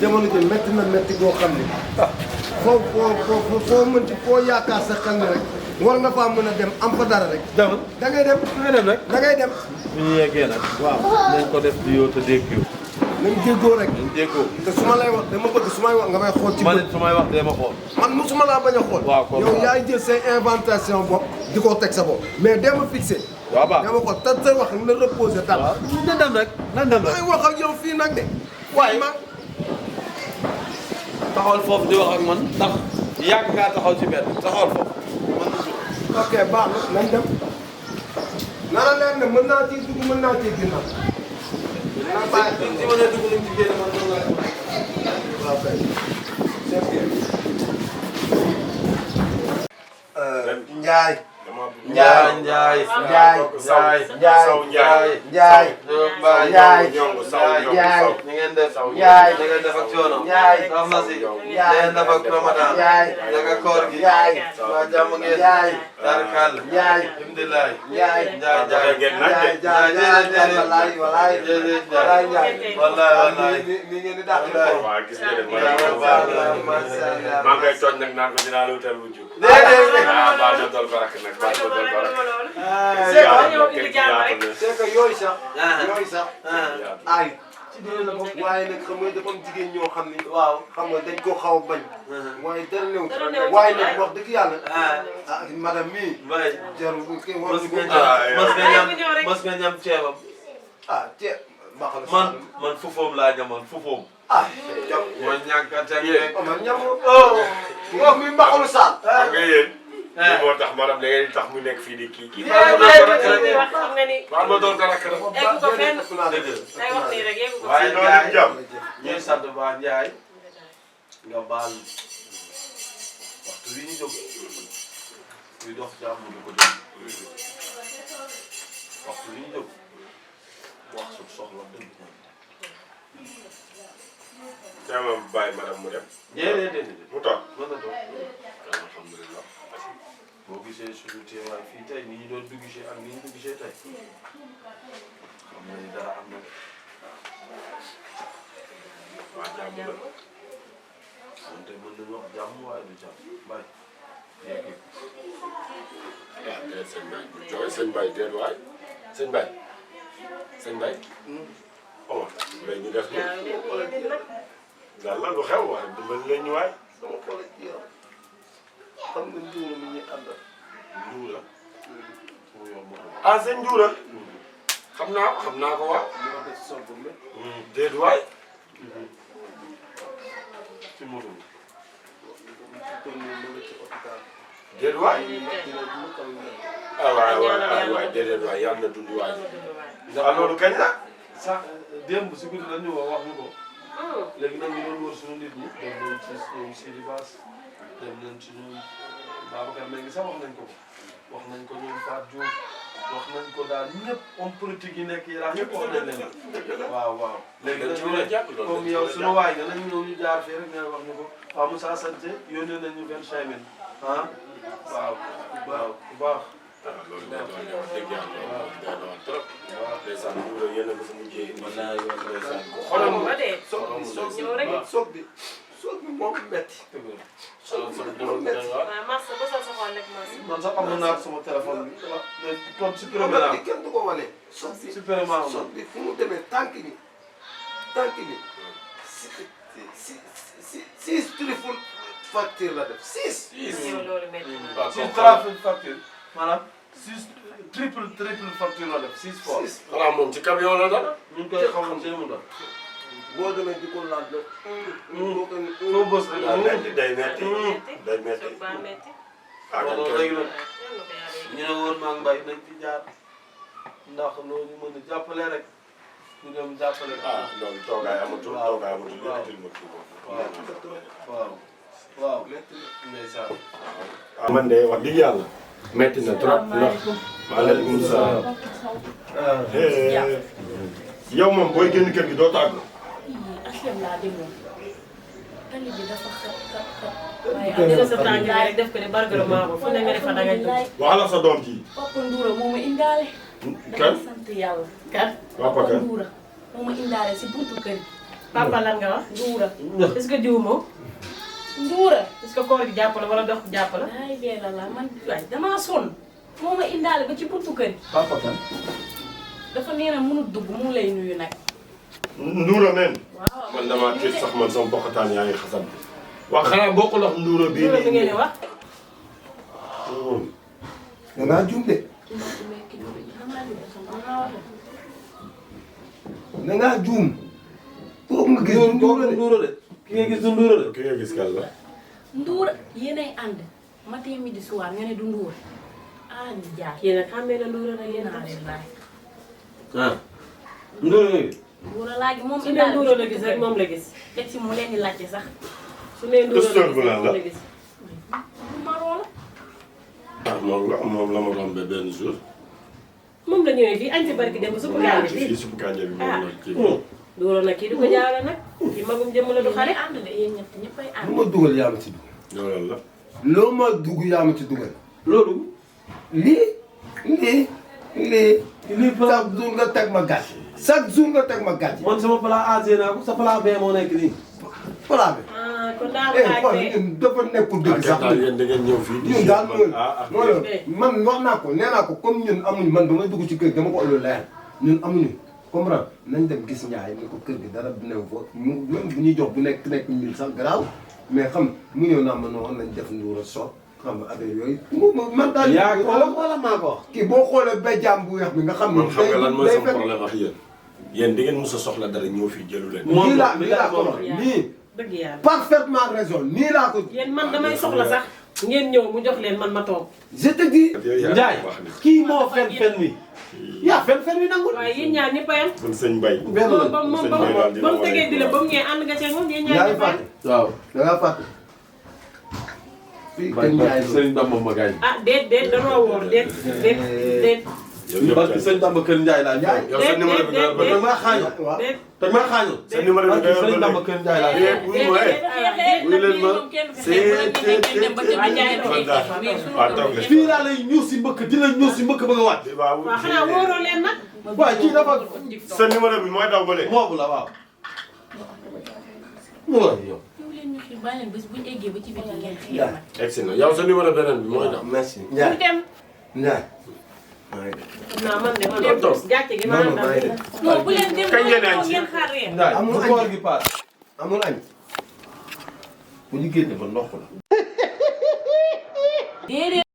jamono ji métti na métti goo xam ne foo mënti foo yaakaar sa xel ne rek war nga faa mën a dem am fa dara rek. demal da ngay dem rek. da ngay dem. bu ñu yeggee nag. waaw nañ ko def di yow te dégg yow. nañ déggoo rek. nañ déggoo. te su ma lay wax dama bëgg su may wax nga may xool ci man it su may wax dee ma xool. man musuma laa bañ a xool. waaw kon yow yaay jël say inventation bopp di ko teg sa bopp mais dee ma fixé. waaw baax dama ko te sa wax na reposé dal. waaw na dem rek na dem rek. may wax ak yow fii nag de. waaye taxawal foofu di wax ak man ndax yàgg ngaa taxaw ci benn taxawal foofu man na jóg. ok baax na nañ dem. nana leen ne mën naa ciy dugg mën naa ciy ginnaaw. naa bàyyi si ma nee dugg nañ ci génn man noonu laa ko. waaw kay. c'est bien. Ndiaye. Njaay Njaay Njaay Njaay Njaay Njaay Njaay Njaay ni ngeen def Njaay ni ngeen def ak coono Njaay soxna si ni ngeen def ak Ramadan Njaay naka koor gi Njaay waa jàmm ngeen Njaay tarkal Njaay alhamdulilah Njaay Njaay Njaay Njaay walaay walaay walaay Njaay wallaay wallaay ni ngeen di dàq waaw gis nga de maa ngi koy tooñ nag naan ko dinaa la wutal wujju. baal ma dool barak nag baal ma dool barak. c'est que yooyu sax ay ci dina la bokk waaye nag xam nga dafa am jigéen ñoo xam ni waaw xam nga dañ koo xaw a bañ waaye dara néew waaye nag wax dëgg yàlla ah madame mii jarul kii war mos nga ñam ceebam ah ceeb man fufoom laa ñamoon fufoom mooy ñàkk a teg rek man ñam wax mi mbaxalu saal xam nga yéen. lii moo tax maanaam da ngeen tax mu nekk fii di kii. baal ma dool ko rakk rek. waaye Ndiaye ñooy sant ba Ndiaye nga baal waxtu wi ñu jóg kuy dox jàmm du ko jóg waxtu wi ñu jóg wax su soxla dëgg yaa ma bàyyi madame mu dem. déedéet mu toog. mën na toog alhamdulilah. boo gisee suñu teewaay fii tey ni ñu doon dugg si ak ni ñu dugg see tey xam nga ni dara am na waa jàmm la. man tey mën nañu wax jàmm waaye du jàmm bàyyi léegi. waaw déedéet sëñ Baye bu jooy sëñ Baye déedéet waay sëñ Baye sëñ Baye. Omar léegi ñu def daal la lu xew waaye dimbali leen ñu waay. sama xol ak yow xam nga njuura mi ñuy àndal Njuura. ah sëñ Njuura. xam naa ko waa. moo def soog mi déedéet waay. ci moto bi. déedéet waay. waay déedéet waay yàlla na dund waay. ndax loolu kañ la. sax démb si guddi la ñu wax ñu ko. léegi nag ñu doon wër suñu nit ñi. dem nañ ci ñoom Sidi Bass dem nañ ci ñoom Babacar Mbengue sax wax nañ ko wax nañ ko ñoom Fatou Diouf wax nañ ko daal ñëpp homme politique yi nekk Yaraax ñëpp wax nañ leen waaw waaw. léegi nag ñu ne comme yow suñu waay nga nañ ñëw ñu jaar fii rek nga wax ñu ko waaw Moussa Santé yónnee nañ ñu 25000 ah waaw waaw bu baax. loolu day doon yow dëgg yàlla loolu day doon trop. waaw ndeysaan Njuura yéen a ko fi mujjee indi. wallaay ndeysaan ko xolam soog bi moom metti xolam fa doon metti. man sax amoon naa sama téléphone bi. comme supprimé naa bi kenn du ko wane soog bi supprimé naa ko soog bi fu mu demee tànk bi six triple facture la def six facture maanaam 6 triple facture la def 6 fois. xanaa moom ci camion la dara. ñu ngi koy xamoon seen mu daal. boo demee di ko laaj la. boo ko foo bës rek. day metti day metti. ah kon léegi nag ñu ne woon maa ngi mbay nañ ci jaar ndax loolu ñu mën a jàppale rek ñu dem jàppale. ah loolu toogaay amatul toogaay amatul yëkkatil ma kii waaw waaw ndeysaan. ah man de wax dëgg yàlla. metti na trop ndax. maaleykum salaam. yow moom booy génn kër gi doo tàggu. HLM laa demoon tali bi dafa xat. waaye am na sa tànk rek def ko ne bargaro maa ko fu ne nga defa dangay dugg. waxal sa doom ji. Papa Ndoura moo ma indaale. kan dama sant yàlla. kan Papa kan Ndoura moo ma indaale si buntu kër gi. papa lan nga wax Nduura. est-ce que jiwu moom. Nduura. est-ce que koor gi jàpp la wala dox jàpp la. ay dee la man waay damaa sonn. moo ma indaale ba ci buntu kër gi. papa kan. dafa nee na mënut dugg mu lay nuyu nag. Nduura men. waaw man damaa tiit sax man sama bokkataan yaa ngi xasan. wax xanaa bokkul ak Nduura bii Nduura bi ngeen di wax. da ngaa juum de. da ngaa juum. pour nga gis Nduura de. ki nga gis du Nduura de. ki nga gis kan la. Nduura yéenay ànd matin midi soir nga ne du Nduura. ah di jaar. kii nag xamee na Nduura nag yéen naa leen laaj. ah Nduura nga gis. Nduura laaj moom su ne Nduura la gis rek moom la gis. teg si mu leen di laajte sax. su ne Nduura la gis Histoire bu rek lan moom la. la gis. maroo la. ah moom la ma rombé benn jour. moom la ñëwee fii añ fi barki dem ba supp kànja fii fii. supp kànja bi moom la kii. Nduura nag kii du ko jaawale nag. kii magum jëmm la du xale. ànd de yéen ñett ñëppay ànd. lu ma dugal yaa ma ci dugg. loolu la. loo ma dugg yaa ma ci dugal. loolu. lii. chaque jour nga teg ma gàcce. chaque jour nga teg ma gàcce. man sama plat asé naa ko sa plat bee moo nekk nii. plat bi. ah kon daa kon laajte. ñun dafa nekkul dëgg sax. daal yéen da ngeen ñëw fii. ñun daal mooy mooy eh. man wax naa ko nee naa ko comme ñun amuñu man ba may dugg ci kër dama ko ëllëg leer ñun amuñu comprendre nañ dem gis Ndiaye ni ko kër gi dara du new fa mu même bu ñuy jox bu nekk 1000 sax garaaw mais xam mu ñëw naa ma noonu nañ def Nduura soog xam nga affaire yooyu. man daal yaa ko wax wala maa ko wax. kii boo xoolee béjjaam bu weex bi nga xam ne. man xam nga lan mooy day sama fekk problème ak yéen. yéen di ngeen mus a soxla dara ñëw fii jëlu leen. nii laa ko wax nii. dëgg yàlla. parfaitement raison nii laa ko. yéen man damay soxla sax ngeen ñëw mu jox leen man ma toog. je te dis. Ndiaye kii moo fen wi. yaa fen wi nangul. waaye yéen ñaar ñëpp a yem. kon sëñ Mbaye. benn la ba mu tegee di la ba mu ñëwee ànd nga cee moom yéen yaa ñaar ngi ñëpp a yem. fàtte. waaw. da ngaa fàtte. fii kenn Ndiaye loolu. Sëriñ Bamba ma gaañ. ah déet danoo woor déet. parce que Sëriñ Bamba kër Ndiaye laa Ndiaye. yow sa numéro bi nga teg maa xaañoo. waaw. teg maa xaañoo. sa numéro bi nga Sëriñ Bamba kër Ndiaye laa wuy ma waaw toog nga fii laa lay ñëw si mbëkk di la ñëw si mbëkk ba nga wàcc. waaw waaw xanaa wóoroo leen nag. waaye kii dafa. sa numéro bi mooy daw ba léegi. moobu la waaw. mu war yow. yow leen ñu xiir bàyyi leen bés buñ eggee ba ci biti ngeen xiir nag. egsi na yow sa numéro beneen bi mooy daw. merci. ñu Ndiaye dem. Ndiaye. xam naa man de man de gàcce gi ma non non àndal. maa ngi dem. non bu leen dem Kañ ngeen añ si? ngeen xaar reer. Ndiaye amul bu añ. koor gi paas. amul añ. bu ñu génne ba ndox la. déedéet.